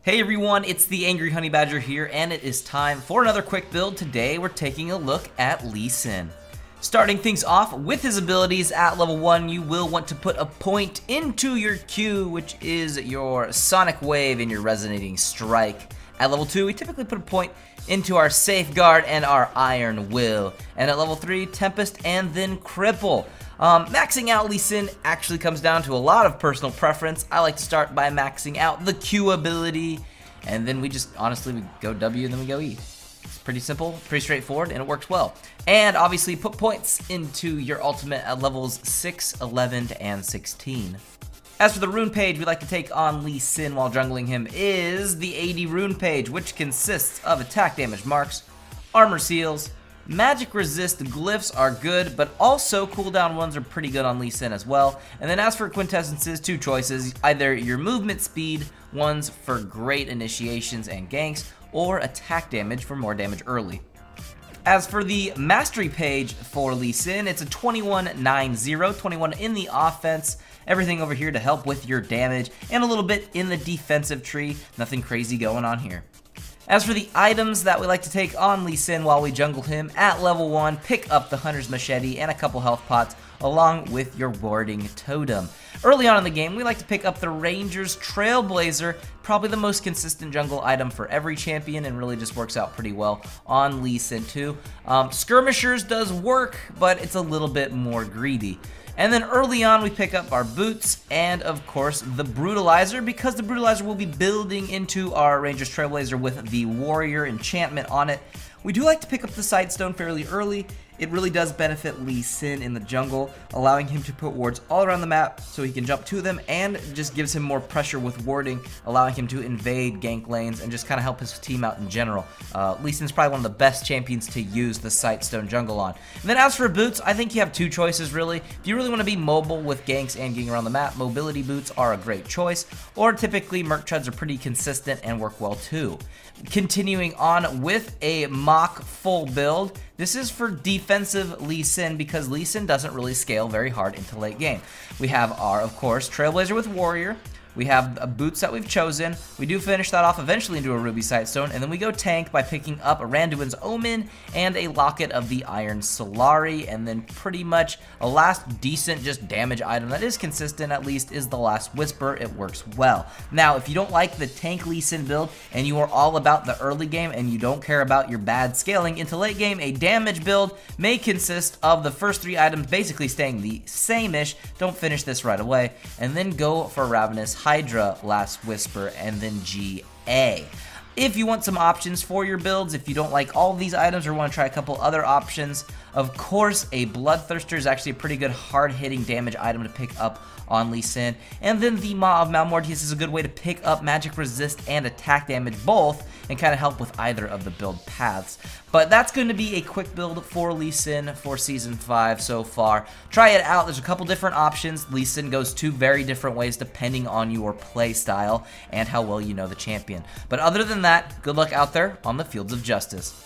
Hey everyone, it's the Angry Honey Badger here, and it is time for another quick build. Today we're taking a look at Lee Sin. Starting things off with his abilities at level 1, you will want to put a point into your Q, which is your Sonic Wave and your Resonating Strike. At level 2, we typically put a point into our Safeguard and our Iron Will. And at level 3, Tempest and then Cripple. Maxing out Lee Sin actually comes down to a lot of personal preference. I like to start by maxing out the Q ability, and then we go W and then we go E. It's pretty simple, pretty straightforward, and it works well. And obviously put points into your ultimate at levels 6, 11, and 16. As for the rune page we like to take on Lee Sin while jungling him is the 80 rune page, which consists of attack damage marks, armor seals, magic resist glyphs are good, but also cooldown ones are pretty good on Lee Sin as well. And then as for quintessences, two choices, either your movement speed ones for great initiations and ganks, or attack damage for more damage early. As for the mastery page for Lee Sin, it's a 21-9-0, 21 in the offense, everything over here to help with your damage, and a little bit in the defensive tree, nothing crazy going on here. As for the items that we like to take on Lee Sin while we jungle him, at level 1, pick up the Hunter's Machete and a couple health pots, along with your Warding Totem. Early on in the game, we like to pick up the Ranger's Trailblazer, probably the most consistent jungle item for every champion, and really just works out pretty well on Lee Sin too. Skirmishers does work, but it's a little bit more greedy. And then early on, we pick up our boots and, of course, the Brutalizer, because the Brutalizer will be building into our Ranger's Trailblazer with the Warrior enchantment on it. We do like to pick up the Sightstone fairly early. It really does benefit Lee Sin in the jungle, allowing him to put wards all around the map so he can jump to them, and just gives him more pressure with warding, allowing him to invade gank lanes and just kind of help his team out in general. Lee Sin's probably one of the best champions to use the Sightstone jungle on. And then as for boots, I think you have two choices really. If you really want to be mobile with ganks and getting around the map, mobility boots are a great choice, or typically Merc Treads are pretty consistent and work well too. Continuing on with a mock full build, this is for defensive Lee Sin because Lee Sin doesn't really scale very hard into late game. We have our, of course, Trailblazer with Warrior. We have boots that we've chosen. We do finish that off eventually into a Ruby Sightstone, and then we go tank by picking up a Randuin's Omen and a Locket of the Iron Solari, and then pretty much a last decent just damage item that is consistent at least is the Last Whisper. It works well. Now, if you don't like the tank Lee Sin build and you are all about the early game and you don't care about your bad scaling into late game, a damage build may consist of the first three items basically staying the same-ish. Don't finish this right away, and then go for Ravenous Hydra, Last Whisper, and then GA. If you want some options for your builds, if you don't like all of these items or want to try a couple other options, of course, a Bloodthirster is actually a pretty good hard-hitting damage item to pick up on Lee Sin. And then the Maw of Malmortius is a good way to pick up magic resist and attack damage both and kind of help with either of the build paths. But that's going to be a quick build for Lee Sin for Season 5 so far. Try it out. There's a couple different options. Lee Sin goes two very different ways depending on your play style and how well you know the champion. But other than that, good luck out there on the fields of justice.